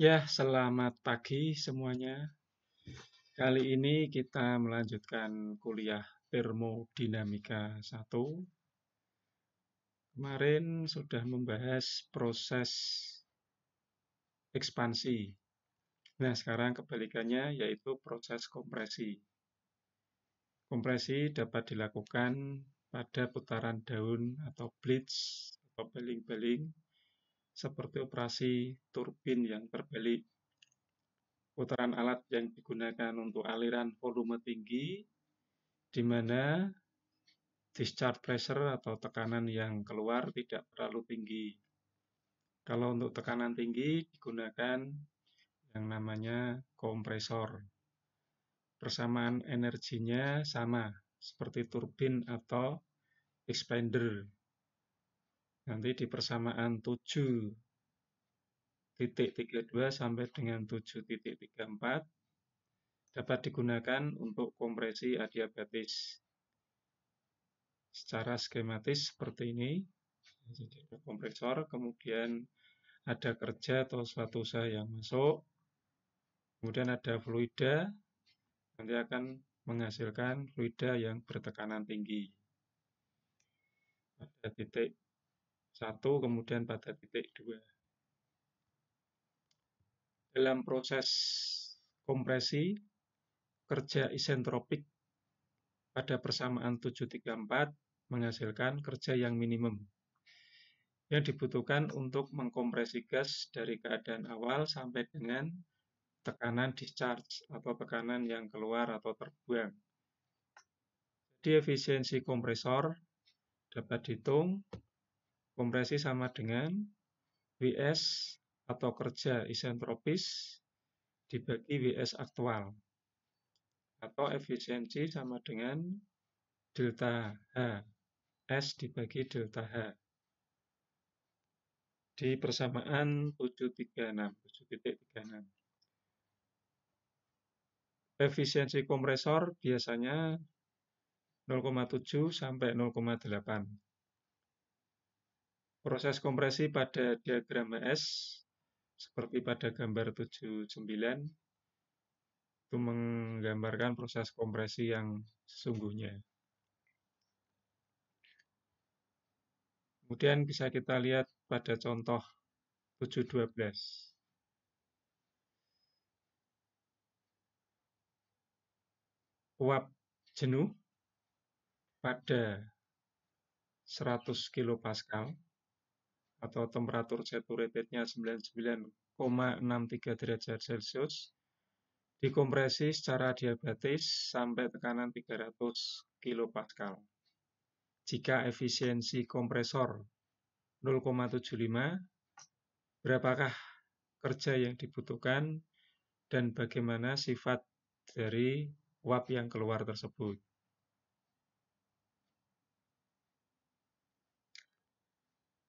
Ya, selamat pagi semuanya. Kali ini kita melanjutkan kuliah termodinamika 1. Kemarin sudah membahas proses ekspansi. Nah, sekarang kebalikannya yaitu proses kompresi. Kompresi dapat dilakukan pada putaran daun atau blitz atau baling-baling seperti operasi turbin yang terbalik. Putaran alat yang digunakan untuk aliran volume tinggi, di mana discharge pressure atau tekanan yang keluar tidak terlalu tinggi. Kalau untuk tekanan tinggi digunakan yang namanya kompresor. Persamaan energinya sama seperti turbin atau expander. Nanti di persamaan 7,32 sampai dengan 7,34 dapat digunakan untuk kompresi adiabatis. Secara skematis seperti ini. Jadi ada kompresor, kemudian ada kerja atau suatu usaha yang masuk, kemudian ada fluida, nanti akan menghasilkan fluida yang bertekanan tinggi. Pada titik 1, kemudian pada titik 2. Dalam proses kompresi, kerja isentropik pada persamaan 734 menghasilkan kerja yang minimum yang dibutuhkan untuk mengkompresi gas dari keadaan awal sampai dengan tekanan discharge atau tekanan yang keluar atau terbuang. Jadi efisiensi kompresor dapat dihitung kompresi sama dengan Ws atau kerja isentropis dibagi Ws aktual, atau efisiensi sama dengan delta H, S dibagi delta H. Di persamaan 7,36. Efisiensi kompresor biasanya 0,7 sampai 0,8. Proses kompresi pada diagram HS seperti pada gambar 79 itu menggambarkan proses kompresi yang sesungguhnya. Kemudian bisa kita lihat pada contoh 7.12. Uap jenuh pada 100 kPa atau temperatur saturatednya 99,63 derajat Celcius dikompresi secara adiabatis sampai tekanan 300 kPa. Jika efisiensi kompresor 0,75, berapakah kerja yang dibutuhkan dan bagaimana sifat dari uap yang keluar tersebut?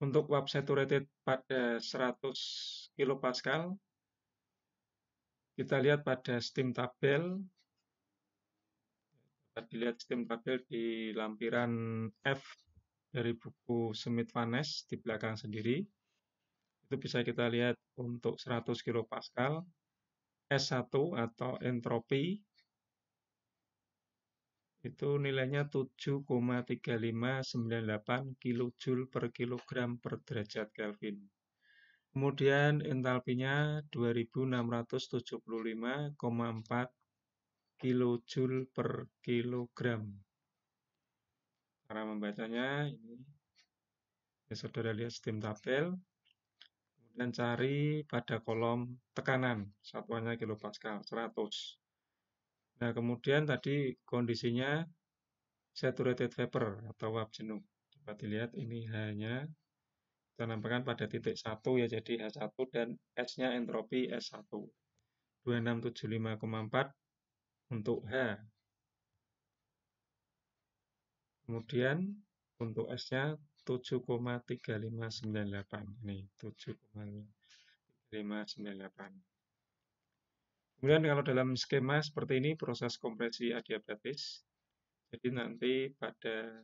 Untuk uap saturated pada 100 kPa, kita lihat pada steam tabel. Dapat dilihat steam tabel di lampiran F dari buku Smith Van Ness di belakang sendiri. Itu bisa kita lihat untuk 100 kPa, S1 atau entropi itu nilainya 7,3598 kJ per kilogram per derajat Kelvin. Kemudian entalpinya 2675,4 kJ per kilogram. Cara membacanya ini, ya saudara lihat steam tabel, kemudian cari pada kolom tekanan, satuannya kilopascal, 100. Nah, kemudian tadi kondisinya saturated vapor atau uap jenuh. Dapat dilihat ini H-nya kita nampakkan pada titik 1 ya, jadi H1 dan S-nya entropi S1. 2675,4 untuk H. Kemudian untuk S-nya 7,3598. Ini 7,3598. Kemudian kalau dalam skema seperti ini proses kompresi adiabatis. Jadi nanti pada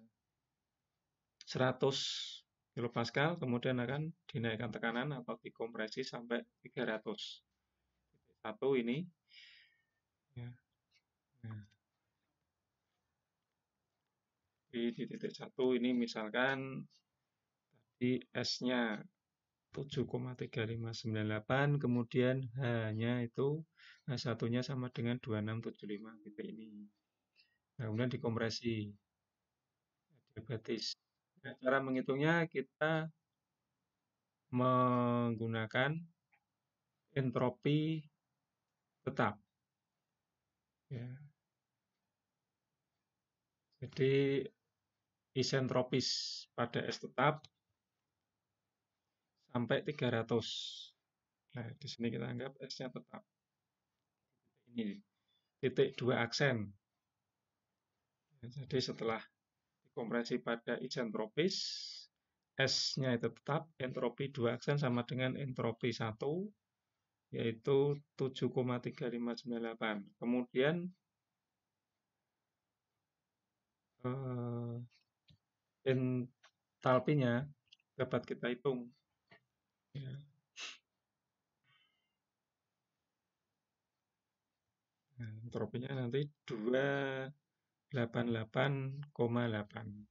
100 kPa kemudian akan dinaikkan tekanan atau dikompresi sampai 300. 1 ini. Ya. Nah, di titik 1 ini misalkan di S-nya 7,3598, kemudian H-nya itu H1-nya sama dengan 2675 titik ini. Nah, kemudian dikompresi adiabatis. Nah, cara menghitungnya kita menggunakan entropi tetap. Ya. Jadi isentropis pada S tetap sampai 300. Nah, di sini kita anggap S-nya tetap. Ini titik 2 aksen. Nah, jadi setelah dikompresi pada isentropis, S-nya itu tetap, entropi 2 aksen sama dengan entropi 1, yaitu 7,3598. Kemudian entalpinya dapat kita hitung. Ya. Nah, entropinya nanti 288,8.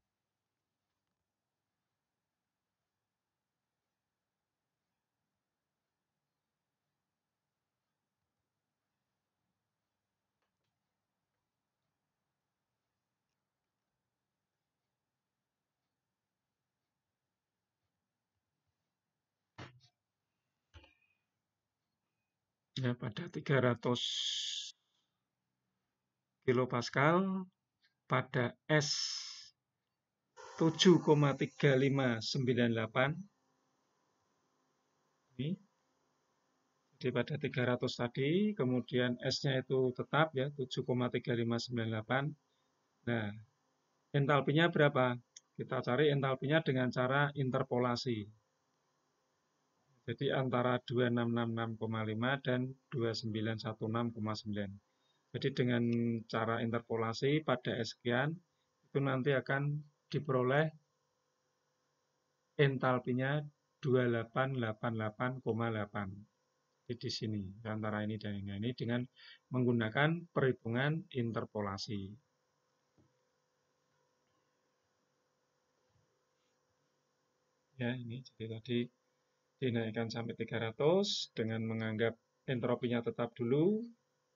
Ya, pada 300 kilopascal pada S 7,3598 ini. Jadi pada 300 tadi, kemudian S-nya itu tetap ya 7,3598. Nah, entalpinya berapa? Kita cari entalpinya dengan cara interpolasi. Jadi antara 2666,5 dan 2916,9. Jadi dengan cara interpolasi pada S sekian, itu nanti akan diperoleh entalpinya 2888,8. Jadi di sini, antara ini dan ini dengan menggunakan perhitungan interpolasi. Ya, ini jadi tadi dinaikkan sampai 300 dengan menganggap entropinya tetap dulu.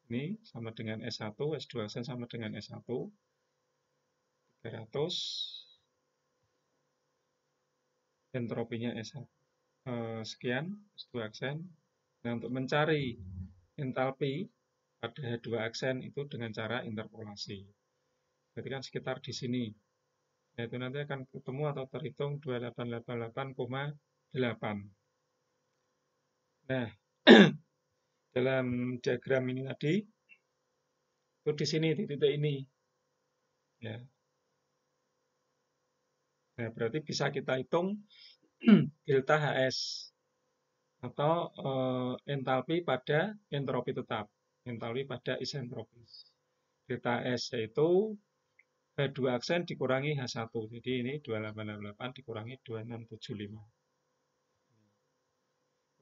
Ini sama dengan S1, S2 sama dengan S1. 300. Entropinya S1 sekian, S2 aksen. Nah, untuk mencari entalpi pada H2 aksen itu dengan cara interpolasi. Berarti kan sekitar di sini. Nah, itu nanti akan ketemu atau terhitung 2888,8. Nah, dalam diagram ini tadi, itu di sini, di titik ini. Ya. Nah, berarti bisa kita hitung delta HS atau entalpi pada entropi tetap, entalpi pada isentropis. Delta S yaitu H2 aksen dikurangi H1. Jadi ini 2888 dikurangi 2675.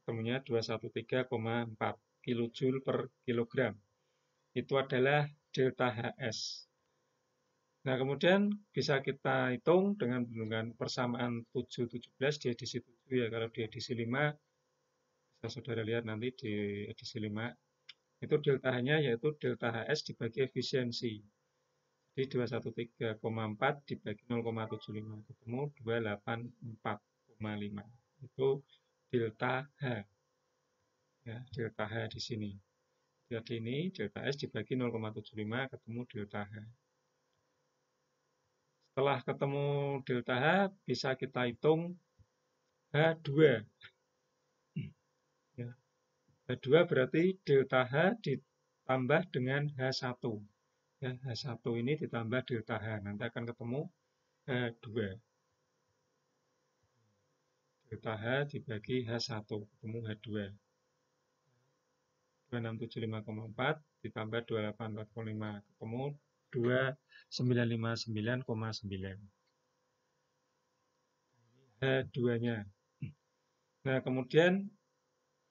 Ketemunya 213,4 kJ per kilogram. Itu adalah delta HS. Nah, kemudian bisa kita hitung dengan persamaan 7-17 di edisi 7 ya. Kalau di edisi 5, bisa saudara lihat nanti di edisi 5, itu delta H-nya yaitu delta HS dibagi efisiensi. Jadi 213,4 dibagi 0,75, ketemu 284,5. Itu delta H. Ya, delta H di sini. Jadi ini delta S dibagi 0,75 ketemu delta H. Setelah ketemu delta H, bisa kita hitung H2. Ya. H2 berarti delta H ditambah dengan H1. Ya, H1 ini ditambah delta H. Nanti akan ketemu H2. Delta H dibagi H1, ketemu H2. 2675,4 ditambah 2845, ketemu 2959,9. H2-nya. Nah, kemudian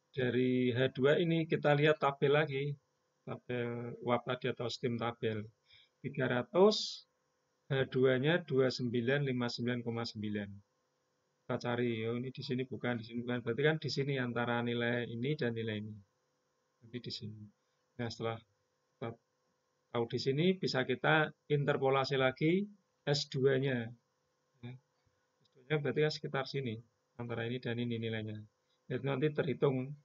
Dari H2 ini kita lihat tabel lagi. Tabel uap tadi atau steam tabel. 300, H2-nya 2959,9. Kita cari, oh ini di sini bukan, di sini bukan. Berarti kan di sini antara nilai ini dan nilai ini. Nanti di sini. Nah, setelah kita tahu di sini, bisa kita interpolasi lagi S2-nya. Ya, S2-nya berarti kan sekitar sini. Antara ini dan ini nilainya. Itu nanti terhitung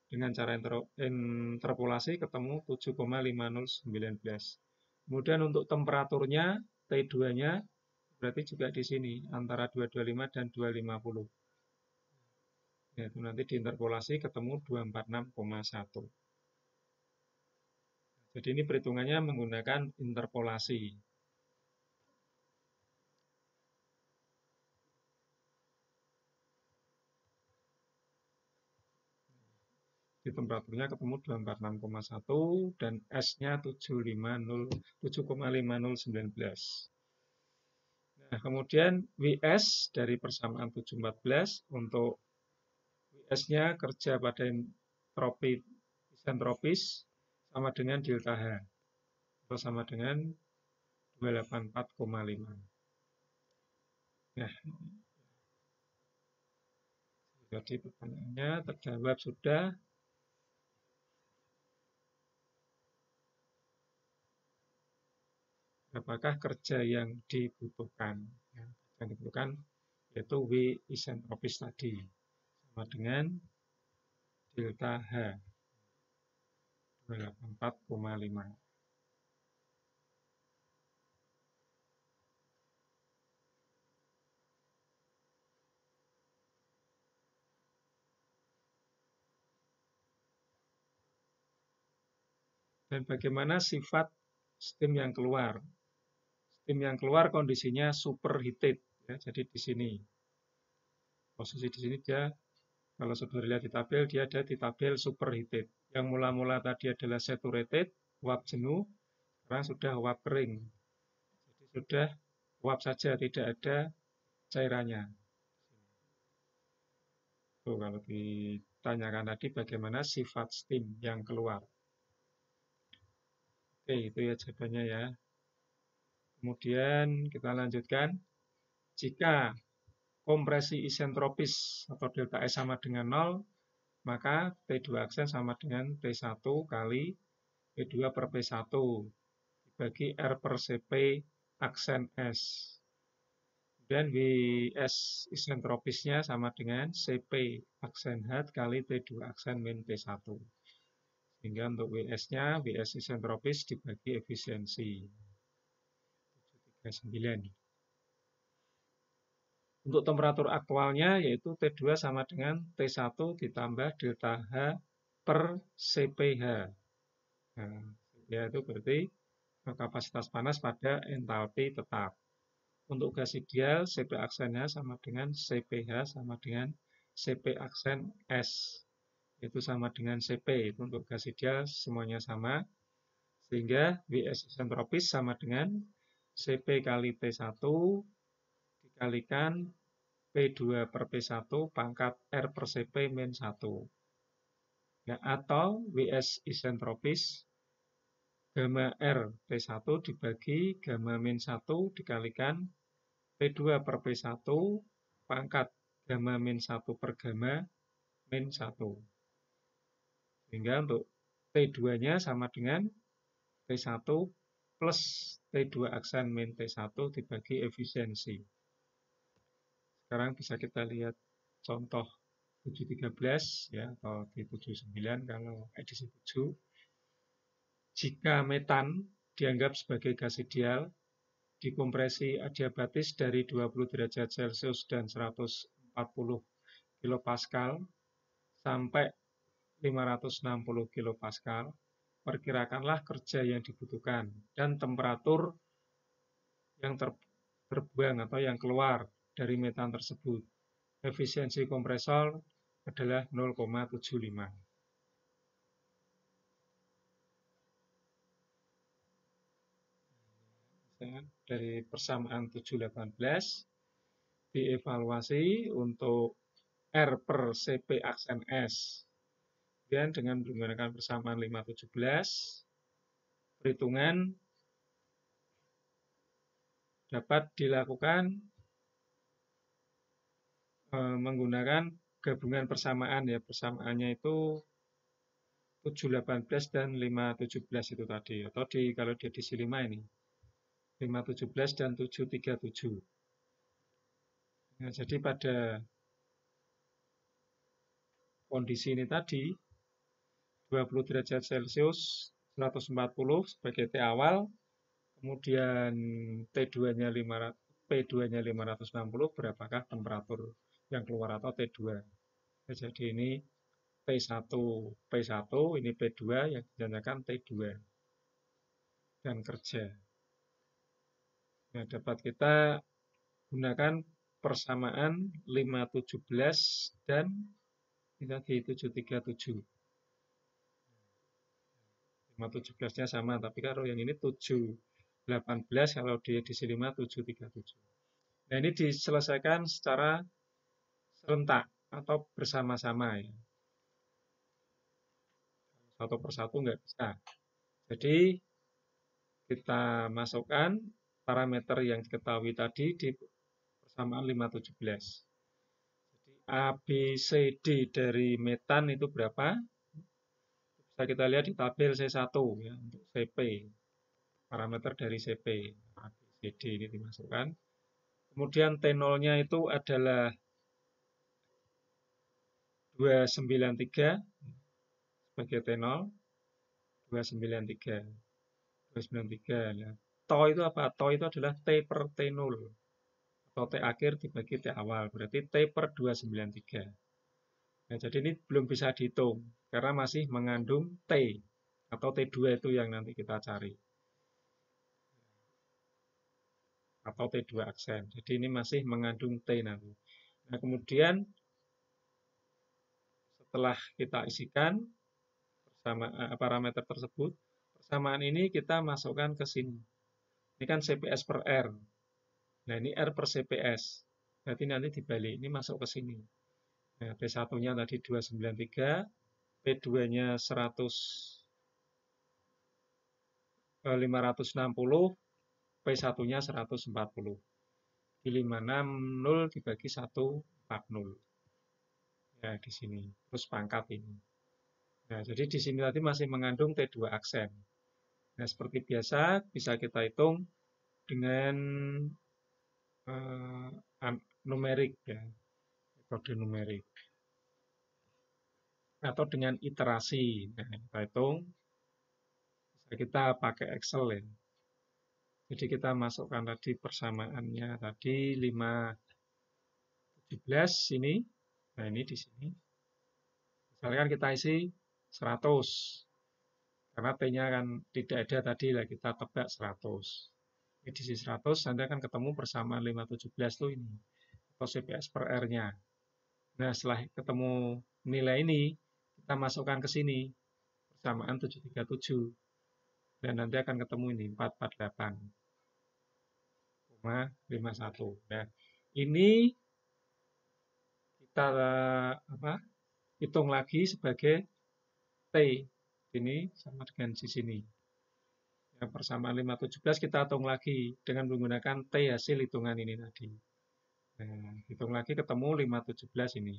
dengan cara interpolasi ketemu 7,5019. Kemudian untuk temperaturnya, T2-nya berarti juga di sini, antara 225 dan 250. Ya, itu nanti diinterpolasi ketemu 246,1. Jadi ini perhitungannya menggunakan interpolasi. Di temperaturnya ketemu 246,1 dan S-nya 7,5019. Nah, kemudian WS dari persamaan 714 untuk WS-nya kerja pada isentropis sama dengan delta H atau sama dengan 284,5. Nah, jadi pertanyaannya terjawab sudah. Apakah kerja yang dibutuhkan? Yang dibutuhkan yaitu W isentropis tadi sama dengan delta H 284,5. Dan bagaimana sifat steam yang keluar? Steam yang keluar kondisinya superheated. Ya, jadi di sini. Posisi di sini dia, kalau saudara lihat di tabel, dia ada di tabel superheated. Yang mula-mula tadi adalah saturated, uap jenuh, sekarang sudah uap kering. Jadi sudah uap saja, tidak ada cairannya. Tuh, kalau ditanyakan tadi bagaimana sifat steam yang keluar. Oke, itu ya jawabannya ya. Kemudian kita lanjutkan. Jika kompresi isentropis atau delta S sama dengan 0, maka T2 aksen sama dengan T1 kali P2 per P1 dibagi R per CP aksen S. Dan WS isentropisnya sama dengan CP aksen H kali T2 aksen min P1. Sehingga untuk WS-nya, WS isentropis dibagi efisiensi. 739. Untuk temperatur aktualnya yaitu T2 sama dengan T1 ditambah delta H per CPH. Nah, yaitu berarti kapasitas panas pada entalpi tetap. Untuk gas ideal, CP aksennya sama dengan CPH sama dengan CP aksen S. Itu sama dengan CP. Itu untuk gas ideal semuanya sama. Sehingga WS isentropis sama dengan CP kali T1 dikalikan P2 per P1 pangkat R per CP min 1. Ya, atau WS isentropis gamma R P1 dibagi gamma min 1 dikalikan P2 per P1 pangkat gamma min 1 per gamma min 1. Sehingga untuk T2-nya sama dengan T1 plus T2 aksen min T1 dibagi efisiensi. Sekarang bisa kita lihat contoh 713 ya, atau di 79 kalau edisi 7. Jika metan dianggap sebagai gas ideal, dikompresi adiabatis dari 20 derajat Celcius dan 140 kilopascal sampai 560 kilopascal, perkirakanlah kerja yang dibutuhkan dan temperatur yang terbuang atau yang keluar dari metan tersebut. Efisiensi kompresor adalah 0,75. Dari persamaan 718 dievaluasi untuk R per CP aksen S Kemudian dengan menggunakan persamaan 517, perhitungan dapat dilakukan menggunakan gabungan persamaan ya. Persamaannya itu 718 dan 517 itu tadi. Atau kalau di edisi 5 ini. 517 dan 737. Nah, jadi pada kondisi ini tadi, 20 derajat Celcius 140 sebagai T awal, kemudian T2-nya 500, P2-nya 560, berapakah temperatur yang keluar atau T2. Nah, jadi ini P1, P1, ini P2 yang dinyatakan T2 dan kerja. Nah, dapat kita gunakan persamaan 517 dan ini tadi 737. 517-nya sama, tapi kalau yang ini 718, kalau di edisi 5 737. Nah, ini diselesaikan secara serentak atau bersama-sama ya. Satu persatu nggak bisa. Jadi kita masukkan parameter yang diketahui tadi di persamaan 517. Jadi A, B, C, D dari metan itu berapa? Bisa kita lihat di tabel C1 ya, untuk CP. Parameter dari CP. A, B, C, D ini dimasukkan. Kemudian T0-nya itu adalah 293 sebagai T0. 293. 293. Nah, TO itu apa? TO itu adalah T per T0. Atau T akhir dibagi T awal. Berarti T per 293. Nah, jadi ini belum bisa dihitung. Karena masih mengandung T. Atau T2 itu yang nanti kita cari. Atau T2 aksen. Jadi ini masih mengandung T nanti. Nah, kemudian setelah kita isikan parameter tersebut, persamaan ini kita masukkan ke sini. Ini kan CPS per R. Nah, ini R per CPS. Berarti nanti dibalik, ini masuk ke sini. Nah, P1-nya tadi 293, P2-nya 560, P1-nya 140. Di 560 dibagi 140. Ya, di sini. Terus pangkat ini. Nah, jadi di sini tadi masih mengandung T2 aksen. Nah, seperti biasa bisa kita hitung dengan numerik ya, metode numerik. Atau dengan iterasi. Nah, kita hitung, bisa kita pakai Excel ya. Jadi kita masukkan tadi persamaannya tadi 517 sini. Nah, ini di sini. Misalkan kita isi 100. Karena T-nya kan tidak ada tadi lah, kita tebak 100. Ini diisi 100, Anda akan ketemu persamaan 517 tuh ini. Atau CPS per R-nya. Nah, setelah ketemu nilai ini, kita masukkan ke sini. Persamaan 737. Dan nanti akan ketemu ini, 448,51. Nah, ini kita hitung lagi sebagai T. Ini sama dengan di sini. Yang persamaan 517 kita hitung lagi dengan menggunakan T hasil hitungan ini tadi. Nah, hitung lagi ketemu 517 ini.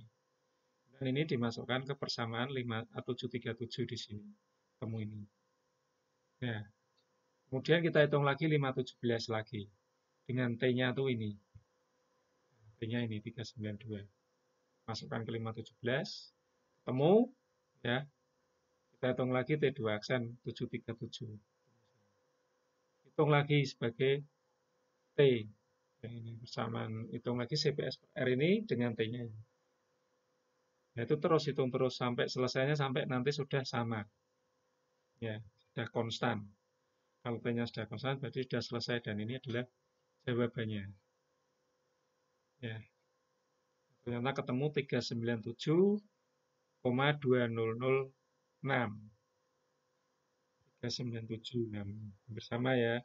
Dan ini dimasukkan ke persamaan 737 di sini. Ketemu ini. Nah, kemudian kita hitung lagi 517 lagi. Dengan T-nya tuh ini. T-nya ini 392. Masukkan ke 517. Ketemu. Ya. Kita hitung lagi T2 aksen 737. Hitung lagi sebagai T. Ya, ini persamaan. Hitung lagi CPS per R ini dengan T-nya. Nah, itu terus hitung terus sampai selesainya sampai nanti sudah sama. Ya, sudah konstan. Kalau T-nya sudah konstan berarti sudah selesai dan ini adalah jawabannya. Ya. Ternyata ketemu 397,2006. 397. Nah, bersama ya.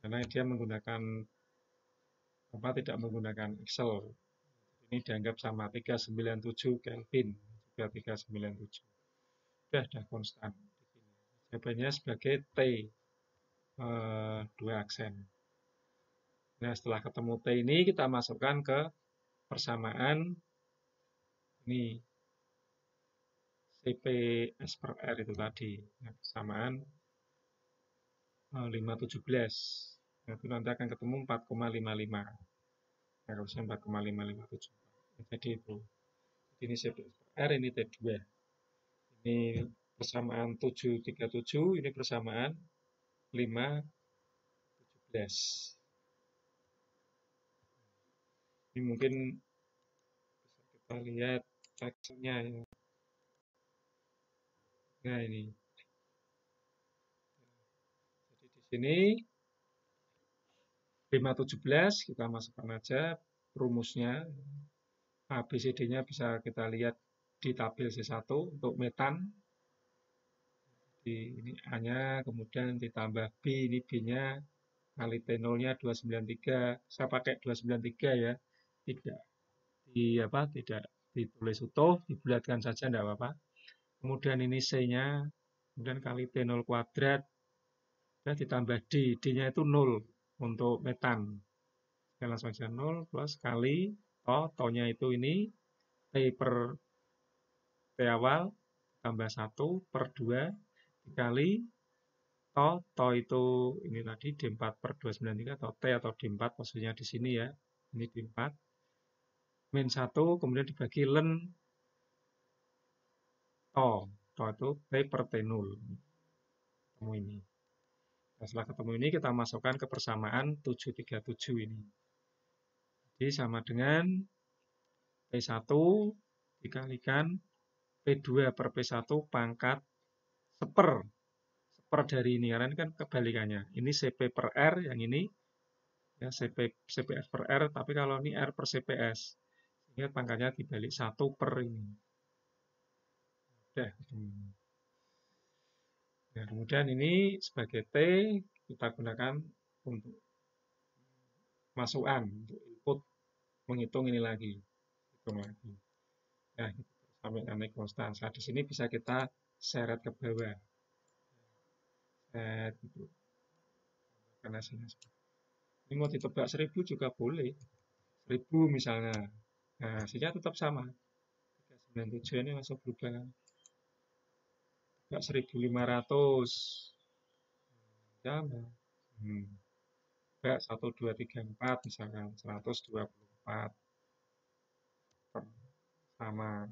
Karena dia menggunakan tidak menggunakan Excel. Ini dianggap sama 397 Kelvin, juga 397. Sudah konstan. Jawabannya sebagai T, 2 aksen. Nah, setelah ketemu T ini, kita masukkan ke persamaan ini, CPS per R itu tadi. Nah, persamaan 517. Nah, itu nanti akan ketemu 4,55. Nah, harusnya 4,557. Nah, jadi itu. Ini CPS per R, ini T2. Ini persamaan 737, ini persamaan 517. Ini mungkin bisa kita lihat teksnya ya. Nah, ini. Jadi di sini 517 kita masukkan aja rumusnya. ABCD-nya bisa kita lihat di tabel C1 untuk metan. Ini A-nya, kemudian ditambah B, ini B-nya, kali T0-nya 293. Saya pakai 293 ya. Tidak ditulis utuh, dibulatkan saja tidak apa-apa. Kemudian ini C-nya, kemudian kali T0 kuadrat, dan ditambah D, D-nya itu 0 untuk metan. Saya langsung saja 0 plus kali To-nya itu ini, T per T awal, tambah 1 per 2, dikali To itu ini tadi D4 per 293, atau T atau D4, maksudnya di sini ya, ini D4, min 1, kemudian dibagi len To itu T per T0, ketemu ini. Nah, setelah ketemu ini kita masukkan ke persamaan 737 ini. Jadi sama dengan P1 dikalikan P2 per P1 pangkat seper dari ini, karena ini kan kebalikannya. Ini CP per R, yang ini ya CPS per R, tapi kalau ini R per CPS. Ingat pangkatnya dibalik 1 per ini. Udah. Nah, kemudian ini sebagai T, kita gunakan untuk masukan, untuk input, menghitung ini lagi. Hitung lagi. Nah, sampai naik konstan. Nah, di sini bisa kita seret ke bawah. Gitu. Karena sini. Ini mau ditebak 1000 juga boleh. 1000 misalnya. Nah, hasilnya tetap sama. 397 ini langsung berubah. Tebak 1500. Sama. Tebak 1, 2, 3, 4 misalkan. 124. Sama.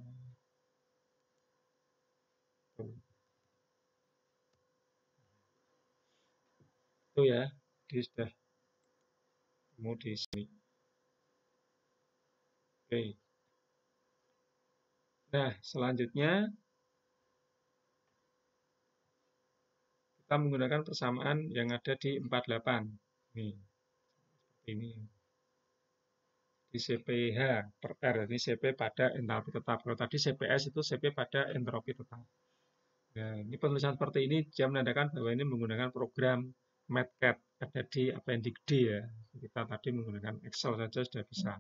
Itu ya. Dia sudah mau di sini. Oke. Nah, selanjutnya kita menggunakan persamaan yang ada di 48. Nih, seperti ini. Di CPH per R, ini CP pada entalpi tetap. Kalau tadi CPS itu CP pada entropi tetap. Nah, ini penulisan seperti ini dia menandakan bahwa ini menggunakan program MATLAB, ada di appendix D ya. Kita tadi menggunakan Excel saja sudah bisa.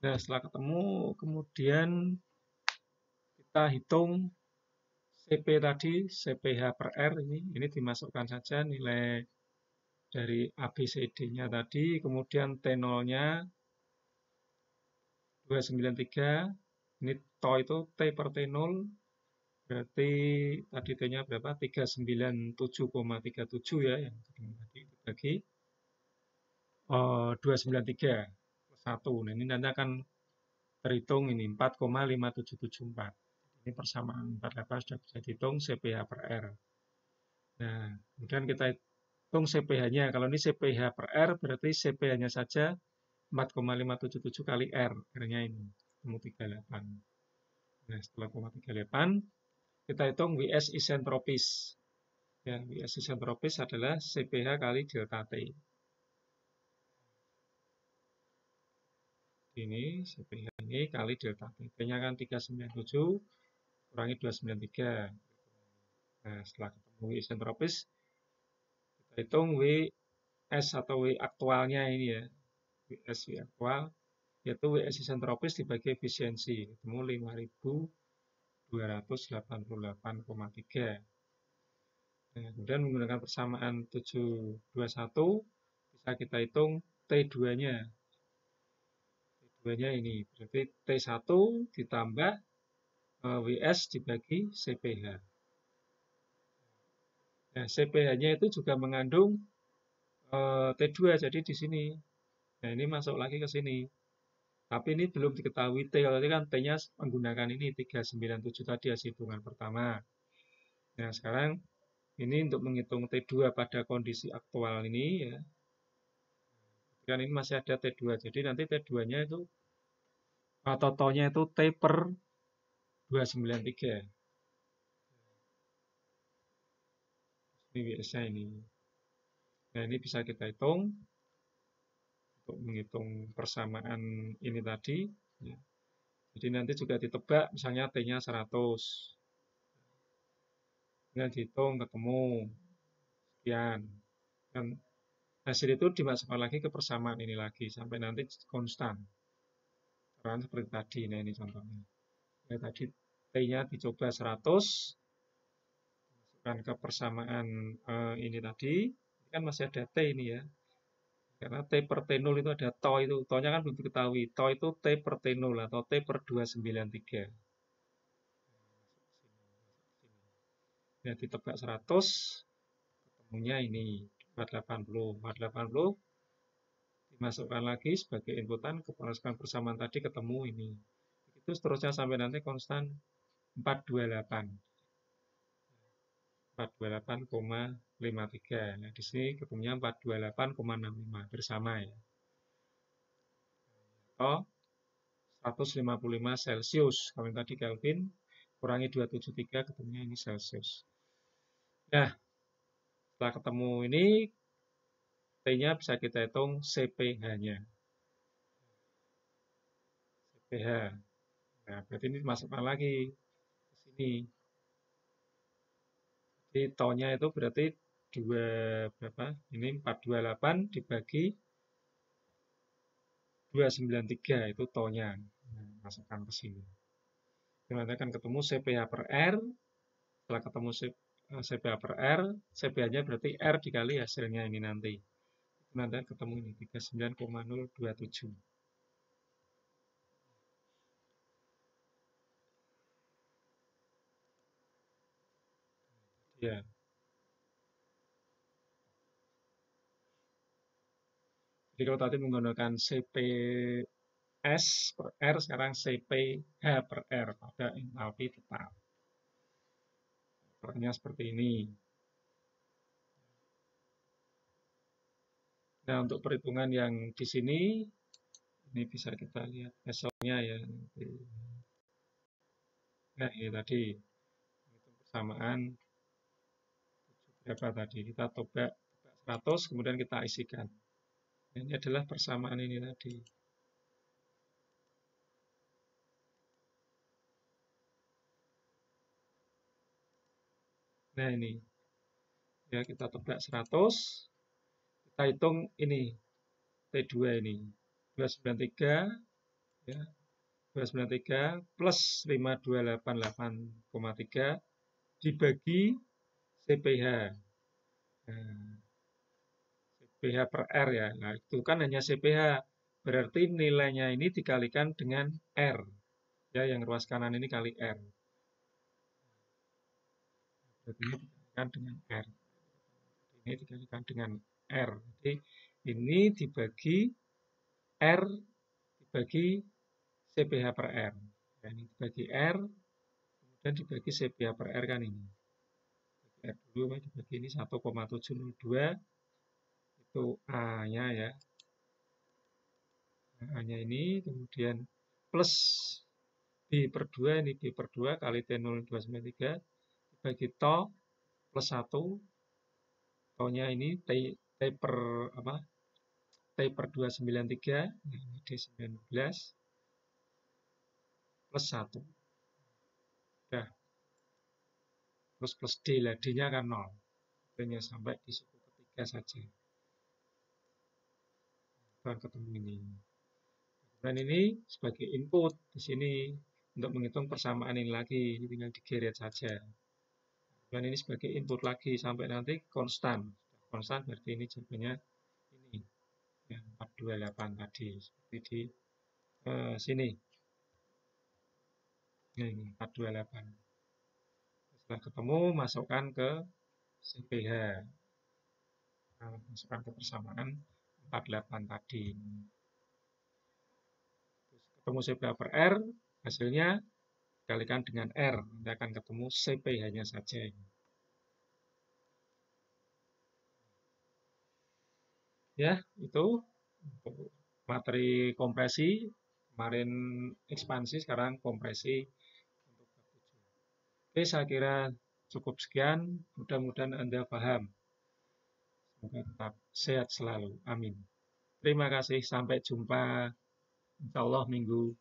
Nah, setelah ketemu, kemudian kita hitung CP tadi, CPH per R ini dimasukkan saja nilai dari ABCD-nya tadi, kemudian T0-nya 293, ini To itu T per T0, berarti tadi T-nya berapa? 397,37 ya, yang tadi dibagi 293 plus 1. Nah, ini nanti akan terhitung ini 4,5774. Ini persamaan 48 sudah bisa dihitung CPH per R. Nah, kemudian kita hitung CPH-nya. Kalau ini CPH per R, berarti CPH-nya saja 4,577 kali R. R-nya ini, 38. Nah, setelah 38, kita hitung WS isentropis. Ya, WS isentropis adalah CPH kali delta T. Ini CPH ini kali delta T. T-nya kan 397, kurangi 293. Nah, setelah ketemu W isentropis, kita hitung WS atau W aktualnya ini ya. WS V aktual, yaitu WS isentropis dibagi efisiensi, ketemu 5.288,3. Nah, kemudian menggunakan persamaan 721, bisa kita hitung T2-nya. T2-nya ini, berarti T1 ditambah WS dibagi CPH. Nah, CPH-nya itu juga mengandung T2, jadi di sini. Nah, ini masuk lagi ke sini. Tapi ini belum diketahui T, kalau tadi kan T-nya menggunakan ini 397 tadi hasil hitungan pertama. Nah, sekarang ini untuk menghitung T2 pada kondisi aktual ini ya. Kan ini masih ada T2. Jadi nanti T2-nya itu totalnya itu T per 293. Ini WS-nya ini. Nah, ini bisa kita hitung untuk menghitung persamaan ini tadi. Ya. Jadi nanti juga ditebak, misalnya T-nya 100. Kemudian dihitung, ketemu. Sekian. Dan hasil itu dimasukkan lagi ke persamaan ini lagi, sampai nanti konstan. Karena seperti tadi, nah ini contohnya. Ya, tadi T-nya dicoba 100, masukkan ke persamaan ini tadi, ini kan masih ada T ini ya. Karena T per T0 itu ada TO itu. TO-nya kan belum diketahui. TO itu T per T0 atau T per 293. Ya, ditebak 100, ketemunya ini 480. 480 dimasukkan lagi sebagai inputan, kemasukkan persamaan tadi ketemu ini. Itu seterusnya sampai nanti konstan 428. 428,53. Nah, di sini ketemunya 428,65 bersama ya. Atau 155 Celcius. Kalau tadi Kelvin kurangi 273 ketemunya ini Celcius. Nah, setelah ketemu ini T-nya bisa kita hitung CPH-nya. CPH. Nah, berarti ini dimasukkan lagi ke sini. Jadi TO-nya itu berarti 2 berapa? Ini 428 dibagi 293 itu TO-nya. Nah, masukkan ke sini. Nanti akan ketemu CPH per R. Setelah ketemu CPH per R, CPH-nya berarti R dikali hasilnya ini nanti. Nanti ketemu ini 39,027. Ya. Jadi kalau tadi menggunakan CPS per R, sekarang CPH per R pada entalpi tetap. Caranya seperti ini. Nah, untuk perhitungan yang di sini, ini bisa kita lihat hasilnya ya. Nah, ini tadi persamaan berapa tadi? Kita coba 100, kemudian kita isikan. Ini adalah persamaan ini tadi. Nah, ini. Ya, kita tebak 100. Kita hitung ini. T2 ini. 293. Ya. 293 plus 5288,3 dibagi CPH. Nah, CPH per R ya. Nah, itu kan hanya CPH. Berarti nilainya ini dikalikan dengan R. Ya, yang ruas kanan ini kali R. Berarti ini dikalikan dengan R. Ini dikalikan dengan R. Jadi ini dibagi R dibagi CPH per R. Ya, ini dibagi R, kemudian dibagi CPH per R kan ini. R dulu dibagi ini 1,702 itu A-nya ya. A-nya ini kemudian plus B per 2, ini B per 2 kali T0293 dibagi TO plus 1. TO-nya ini T per apa? T per 293, ini D19 plus 1. Nah, terus plus D lah, D-nya kan 0. Hanya sampai di suku ketiga saja. Akan ketemu ini. Dan ini sebagai input di sini untuk menghitung persamaan ini lagi, tinggal digeret saja. Dan ini sebagai input lagi sampai nanti konstan. Konstan berarti ini jawabannya ini. Ya, 428 tadi. Seperti di sini. Ini 428. Setelah ketemu, masukkan ke CPH. Nah, masukkan ke persamaan 48 tadi. Ketemu CPH per R, hasilnya kalikan dengan R. Nanti akan ketemu CPH-nya saja. Ya, itu untuk materi kompresi. Kemarin ekspansi, sekarang kompresi untuk bab 7. Oke, saya kira cukup sekian. Mudah-mudahan Anda paham. Semoga tetap sehat selalu. Amin. Terima kasih. Sampai jumpa. Insya Allah minggu